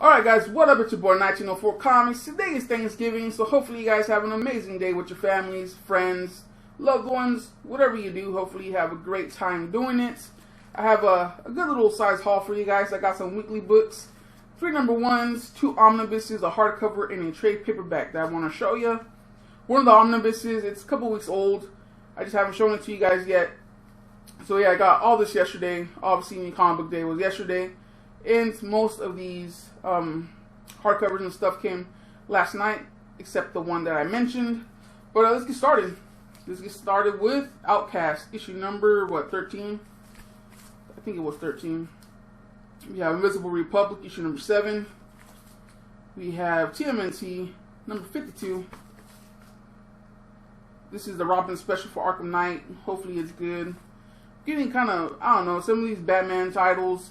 Alright guys, what up? It's your boy 1904 Comics. Today is Thanksgiving, so hopefully you guys have an amazing day with your families, friends, loved ones, whatever you do. Hopefully you have a great time doing it. I have a good little size haul for you guys. I got some weekly books, 3 #1s, 2 omnibuses, a hardcover, and a trade paperback that I want to show you. One of the omnibuses, it's a couple weeks old. I just haven't shown it to you guys yet. So yeah, I got all this yesterday. Obviously, comic book day was yesterday. And most of these hardcovers and stuff came last night, except the one that I mentioned. But let's get started. Let's get started with Outcast, issue number, what, 13? I think it was 13. We have Invincible Republic, issue number 7. We have TMNT, number 52. This is the Robin special for Arkham Knight. Hopefully it's good. Getting kind of, I don't know, some of these Batman titles,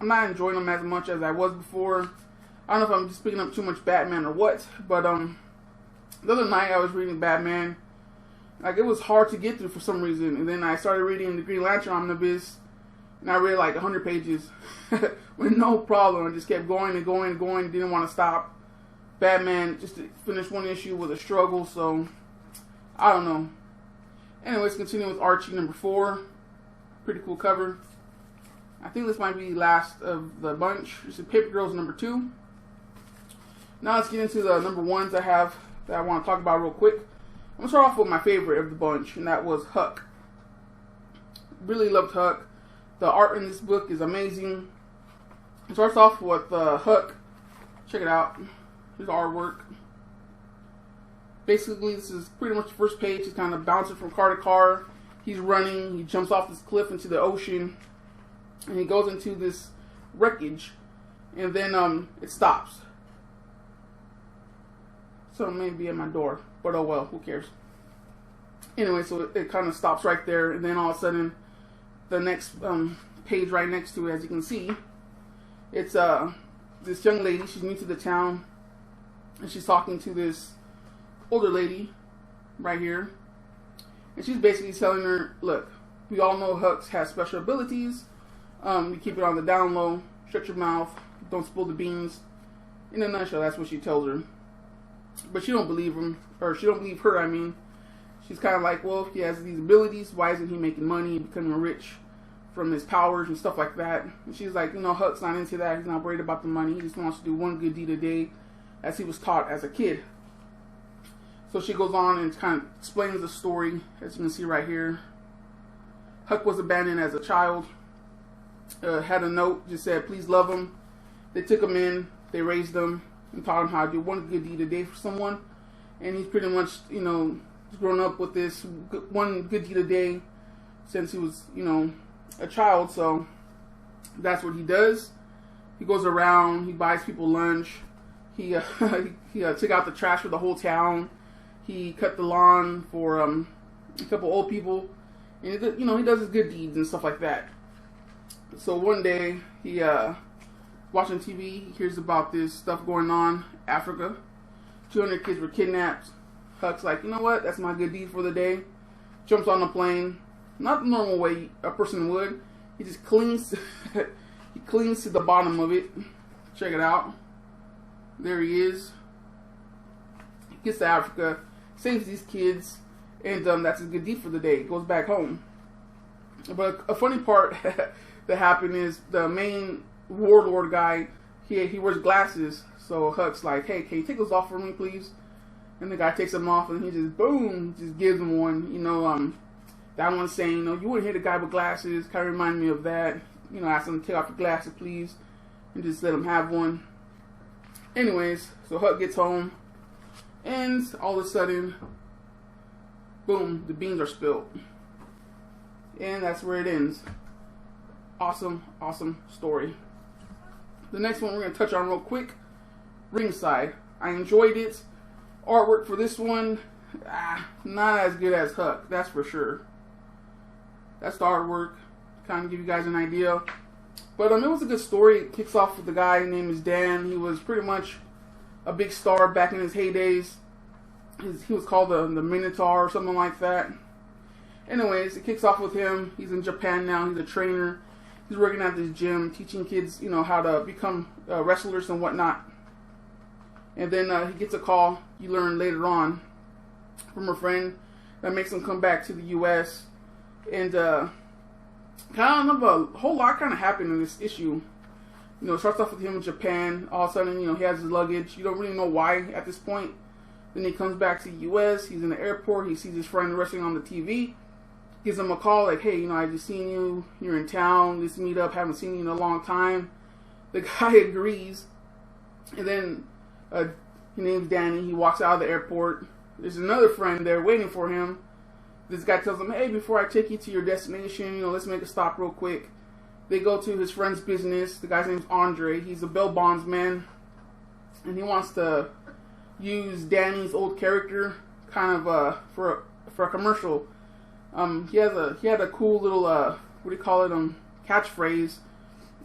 I'm not enjoying them as much as I was before. I don't know if I'm just picking up too much Batman or what, but the other night I was reading Batman. Like, it was hard to get through for some reason, and then I started reading the Green Lantern omnibus, and I read like 100 pages with no problem. I just kept going and going and going, didn't want to stop. Batman, just to finish one issue was a struggle, so I don't know. Anyways, continue with Archie number 4. Pretty cool cover. I think this might be the last of the bunch. This is Paper Girls number 2. Now let's get into the #1s I have that I want to talk about real quick. I'm going to start off with my favorite of the bunch, and that was Huck. Really loved Huck. The art in this book is amazing. It starts off with Huck. Check it out. Here's the artwork. Basically, this is pretty much the first page. He's kind of bouncing from car to car. He's running. He jumps off this cliff into the ocean. And he goes into this wreckage, and then it stops. So it may be at my door, but oh well, who cares? Anyway, so it kind of stops right there, and then all of a sudden, the next page right next to it, as you can see, it's this young lady. She's new to the town, and she's talking to this older lady right here, and she's basically telling her, "Look, we all know Huck has special abilities. You keep it on the down low, shut your mouth, don't spill the beans." In a nutshell, that's what she tells her. But she don't believe him, or she don't believe her, I mean. She's kind of like, well, if he has these abilities, why isn't he making money, becoming rich from his powers and stuff like that? And she's like, you know, Huck's not into that, he's not worried about the money, he just wants to do one good deed a day, as he was taught as a kid. So she goes on and kind of explains the story, as you can see right here. Huck was abandoned as a child. Had a note, just said, please love him. They took him in, they raised him, and taught him how to do one good deed a day for someone. And he's pretty much, you know, grown up with this one good deed a day since he was, you know, a child. So that's what he does. He goes around, he buys people lunch. He took out the trash for the whole town. He cut the lawn for a couple old people. And, you know, he does his good deeds and stuff like that. So one day, he watching TV, he hears about this stuff going on, Africa. 200 kids were kidnapped. Huck's like, you know what, that's my good deed for the day. Jumps on the plane, not the normal way a person would. He just clings, he clings to the bottom of it. Check it out. There he is. He gets to Africa, saves these kids, and that's his good deed for the day. He goes back home. But a funny part that happened is the main warlord guy, he wears glasses. So Huck's like, hey, can you take those off for me, please? And the guy takes them off, and he just, boom, just gives him one. You know, that one's saying, you know, you wouldn't hit a guy with glasses. Kind of remind me of that. You know, ask him to take off your glasses, please. And just let him have one. Anyways, so Huck gets home, and all of a sudden, boom, the beans are spilled. And that's where it ends. Awesome, awesome story. The next one we're going to touch on real quick, Ringside. I enjoyed it. Artwork for this one, not as good as Huck, that's for sure. That's the artwork, kind of give you guys an idea. But it was a good story. It kicks off with the guy named is Dan. He was pretty much a big star back in his heydays. He was called the Minotaur or something like that. Anyways, it kicks off with him. He's in Japan now. He's a trainer. He's working at this gym, teaching kids, you know, how to become wrestlers and whatnot. And then he gets a call, you learn later on, from a friend that makes him come back to the U.S. And kind of a whole lot kind of happened in this issue. You know, it starts off with him in Japan. All of a sudden, you know, he has his luggage. You don't really know why at this point. Then he comes back to the U.S. He's in the airport. He sees his friend wrestling on the TV. Gives him a call like, hey, you know, I just seen you. You're in town. Let's meet up. Haven't seen you in a long time. The guy agrees. And then his name's Danny. He walks out of the airport. There's another friend there waiting for him. This guy tells him, hey, before I take you to your destination, you know, let's make a stop real quick. They go to his friend's business. The guy's name's Andre. He's a bail bondsman. And he wants to use Danny's old character kind of for a commercial. He had a cool little what do you call it, catchphrase,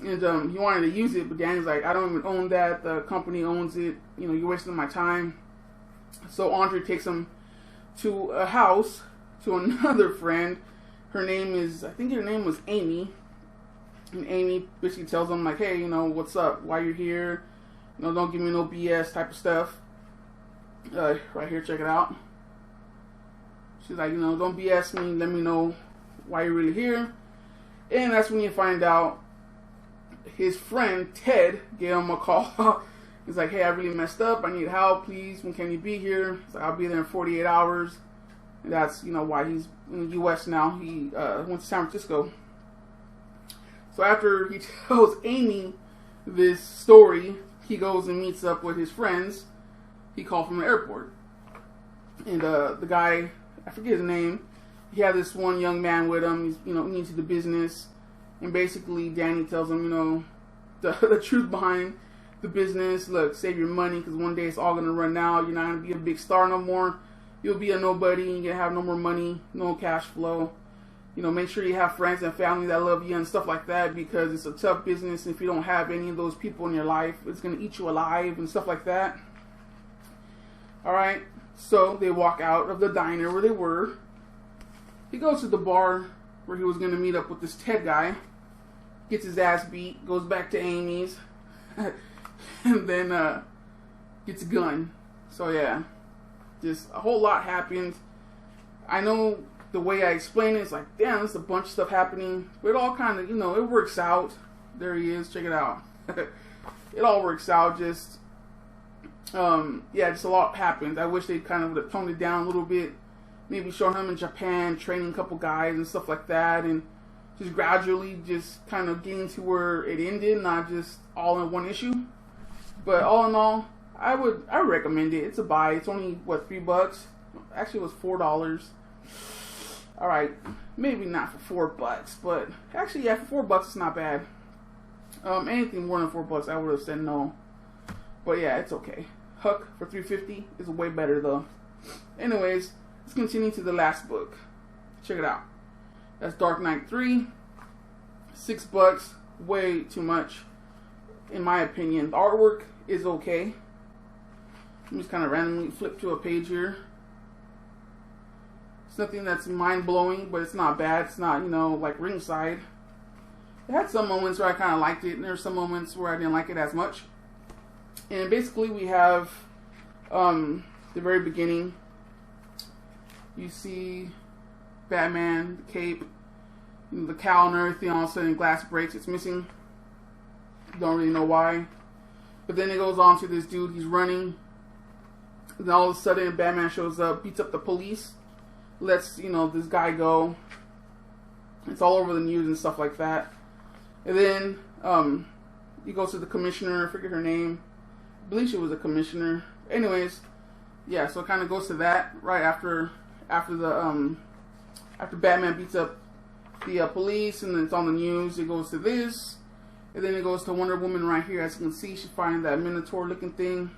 and he wanted to use it, but Danny's like, I don't even own that, the company owns it, you know, you're wasting my time. So Andre takes him to a house to another friend. I think her name was Amy. And Amy basically tells him like, hey, you know, what's up, why you're here, you know, don't give me no BS type of stuff. Right here, check it out. She's like, you know, don't BS me, let me know why you're really here. And that's when you find out his friend Ted gave him a call. He's like, hey, I really messed up, I need help, please, when can you be here? He's like, I'll be there in 48 hours. And that's, you know, why he's in the U.S. now. He went to San Francisco. So after he tells Amy this story, he goes and meets up with his friends. He called from the airport. And the guy, I forget his name, he had this one young man with him. He's, you know, into the business. And basically Danny tells him, you know, the truth behind the business. Look, save your money, because one day it's all going to run out. You're not going to be a big star no more. You'll be a nobody. You're going to have no more money, no cash flow. You know, make sure you have friends and family that love you and stuff like that, because it's a tough business. If you don't have any of those people in your life, it's going to eat you alive and stuff like that. Alright, so they walk out of the diner where they were. He goes to the bar where he was going to meet up with this Ted guy. Gets his ass beat, goes back to Amy's, and then gets a gun. So yeah, just a whole lot happened. I know the way I explain it, it's like, damn, there's a bunch of stuff happening. But it all kind of, you know, it works out. There he is, check it out. It all works out, just, yeah, just a lot happened. I wish they kind of would have toned it down a little bit. Maybe show him in Japan, training a couple guys and stuff like that, and just gradually just kind of getting to where it ended, not just all in one issue. But all in all, I recommend it. It's a buy. It's only, what, $3? Actually, it was $4. Alright, maybe not for $4, but actually, yeah, for $4 it's not bad. Anything more than $4, I would have said no. But yeah, it's okay. Huck for $3.50 is way better though. Anyways, let's continue to the last book. Check it out. That's Dark Knight 3. $6, way too much, in my opinion. The artwork is okay. Let me just kind of randomly flip to a page here. Nothing that's mind-blowing, but it's not bad. It's not, you know, like Ringside. It had some moments where I kind of liked it, and there's some moments where I didn't like it as much. And basically we have the very beginning. You see Batman, the cape, you know, the cowl and everything. All of a sudden glass breaks, it's missing. Don't really know why. But then it goes on to this dude, he's running. And all of a sudden Batman shows up, beats up the police. Lets, you know, this guy go. It's all over the news and stuff like that. And then he goes to the commissioner, I forget her name. I believe she was a commissioner. Anyways, yeah, so it kind of goes to that right after Batman beats up the police, and then it's on the news. It goes to this, and then it goes to Wonder Woman right here. As you can see, she's finding that Minotaur looking thing.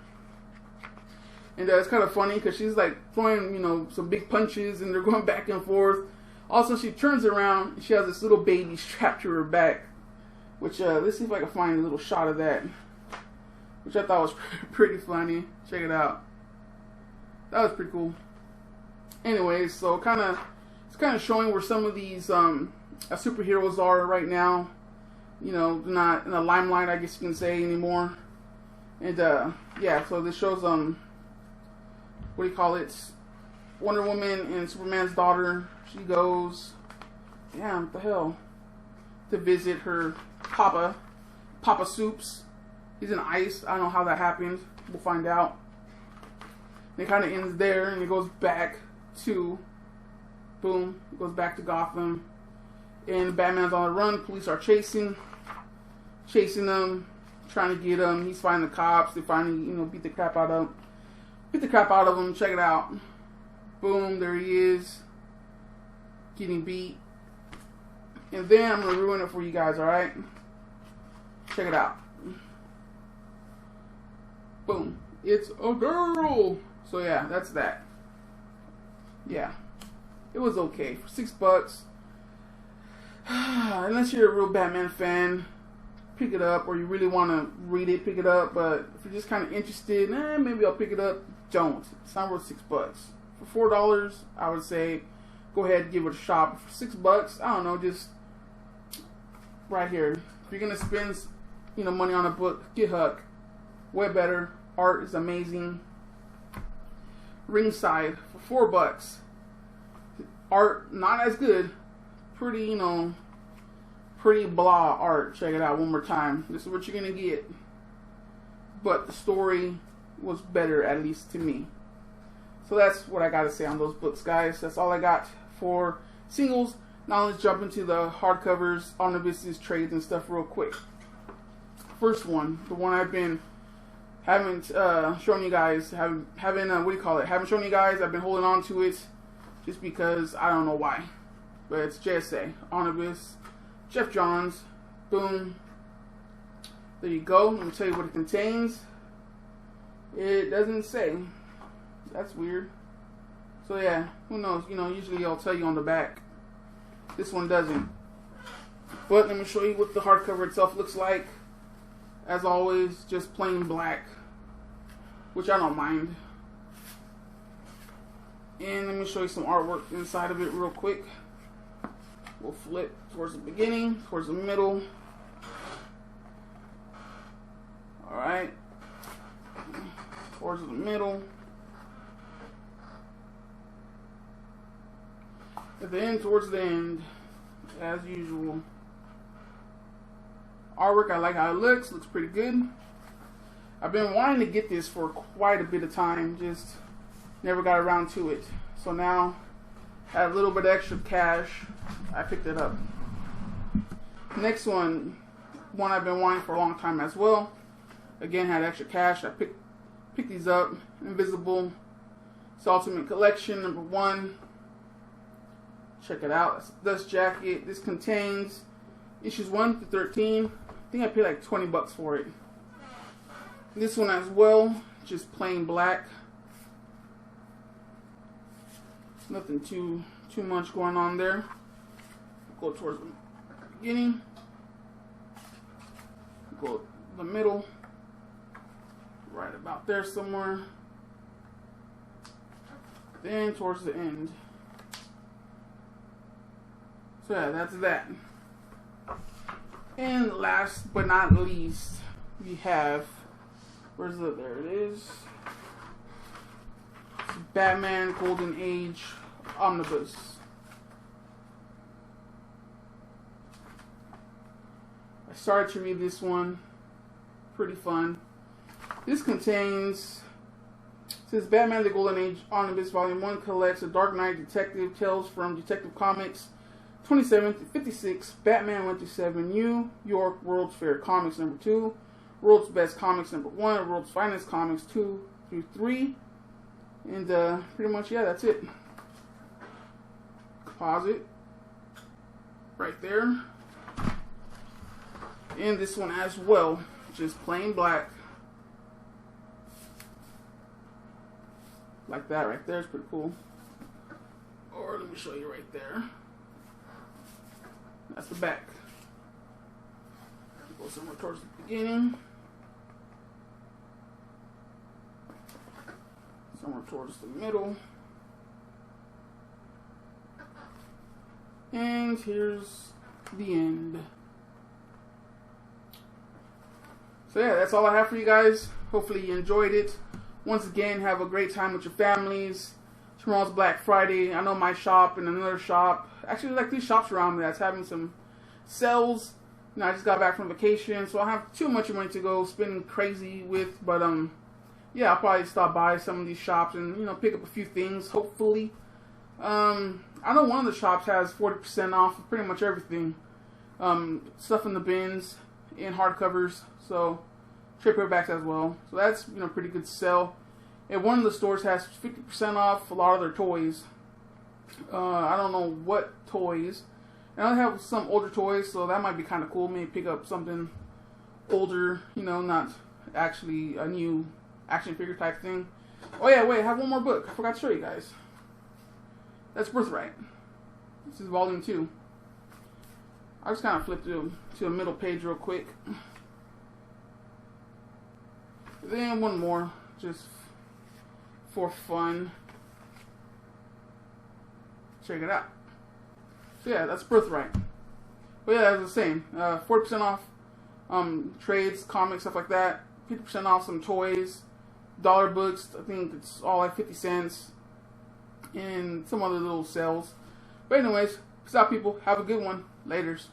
And it's kind of funny because she's like throwing, you know, some big punches, and they're going back and forth. Also, she turns around and she has this little baby strapped to her back. Which, let's see if I can find a little shot of that. Which I thought was pretty funny. Check it out. That was pretty cool. Anyways, so it's kind of showing where some of these superheroes are right now. you know, not in the limelight, I guess you can say, anymore. And yeah, so this shows what do you call it? Wonder Woman and Superman's daughter. She goes, damn, what the hell, to visit her Papa Soups. He's in ice. I don't know how that happened. We'll find out. And it kind of ends there, and it goes back to, boom, it goes back to Gotham. And Batman's on the run. Police are chasing him, trying to get him. He's fighting the cops. They finally, you know, beat the crap out of him. Check it out. Boom, there he is, getting beat. And then I'm gonna ruin it for you guys. All right, check it out. Boom, it's a girl. So yeah, that's that. Yeah, it was okay for $6. Unless you're a real Batman fan, pick it up, or you really want to read it, pick it up. But if you're just kind of interested, maybe I'll pick it up. Don't. It's not worth $6. For $4, I would say go ahead and give it a shot. For $6, I don't know, just right here. If you're gonna spend, you know, money on a book, get Huck. Way better. Art is amazing. Ringside for $4. Art not as good. Pretty, you know, pretty blah art. Check it out one more time. This is what you're gonna get. But the story was better, at least to me. So that's what I gotta say on those books, guys. That's all I got for singles. Now let's jump into the hardcovers, omnibuses, trades, and stuff real quick. First one, the one I've been haven't shown you guys, haven't shown you guys. I've been holding on to it just because I don't know why. But it's JSA, omnibus, Jeff Johns, boom. There you go. Let me tell you what it contains. It doesn't say. That's weird. So yeah, who knows? You know, usually I'll tell you on the back. This one doesn't. But let me show you what the hardcover itself looks like. As always, just plain black, which I don't mind. And let me show you some artwork inside of it real quick. We'll flip towards the beginning, towards the middle. Alright. Towards the middle. And then towards the end, as usual. Artwork, I like how it looks. Looks pretty good. I've been wanting to get this for quite a bit of time, just never got around to it. So now, I have a little bit of extra cash. I picked it up. Next one I've been wanting for a long time as well. Again, had extra cash. I picked these up. Invincible. It's Ultimate Collection #1. Check it out. It's a dust jacket. This contains issues 1 through 13. I think I paid like $20 for it. This one as well, just plain black. Nothing too much going on there. Go towards the beginning. Go the middle. Right about there somewhere. Then towards the end. So yeah, that's that. And last but not least, we have, where's the, there it is. It's Batman Golden Age Omnibus. I started to read this one. Pretty fun. This contains, says Batman the Golden Age Omnibus Volume 1 collects the Dark Knight Detective Tales from Detective Comics 27 to 56, Batman 1 to 7, New York World's Fair Comics #2, World's Best Comics #1, World's Finest Comics 2 through 3, and pretty much, yeah, that's it. Pause it. Right there. And this one as well, just plain black. Like that right there, it's pretty cool. Or let me show you right there. That's the back. Go somewhere towards the beginning. Somewhere towards the middle. And here's the end. So yeah, that's all I have for you guys. Hopefully you enjoyed it. Once again, have a great time with your families. Tomorrow's Black Friday. I know my shop and another shop, actually like 3 shops around me that's having some sales. You know, I just got back from vacation, so I don't have too much money to go spending crazy with. But yeah, I'll probably stop by some of these shops and, you know, pick up a few things, hopefully. I know one of the shops has 40% off of pretty much everything. Stuff in the bins and hardcovers, so trade paperbacks as well. So that's, you know, pretty good sell. And one of the stores has 50% off a lot of their toys. I don't know what toys. And I have some older toys, so that might be kind of cool. Maybe pick up something older, you know, not actually a new action figure type thing. Oh yeah, wait, I have one more book. I forgot to show you guys. That's Birthright. This is volume 2. I just kind of flipped to the middle page real quick. Then one more, just for fun. Check it out. So yeah, that's Birthright. But yeah, as I was saying, 40% off trades, comics, stuff like that. 50% off some toys, dollar books. I think it's all like 50 cents. And some other little sales. But anyways, peace out, people. Have a good one. Laters.